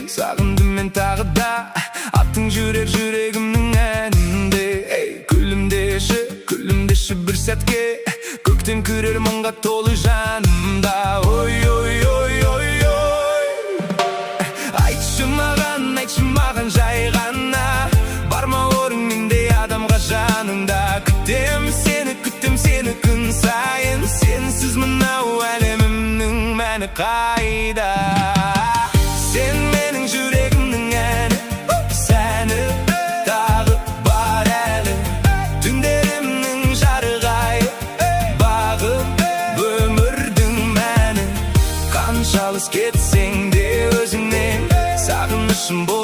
Сағындым мен тағы да аттың жүрек жүрегімнің әнінде. Күлімдеші бір сәтке, көктен көрер мұңға толы жанымда. Ой, ой, ой, ой, ой. Айтшы маған жай ғана, бар ма орын мендей адамға жаныңда. Күтем сені күн сайын, сенсіз мынау әлемімнің мәні қайда. Сен менің жүрегімнің әні, сәні тағы бар әлі. Түндерімнің жарығай, бағым өмірдің мәні. Қанша алыс кетсең де өзіңнен, сағынышым бол.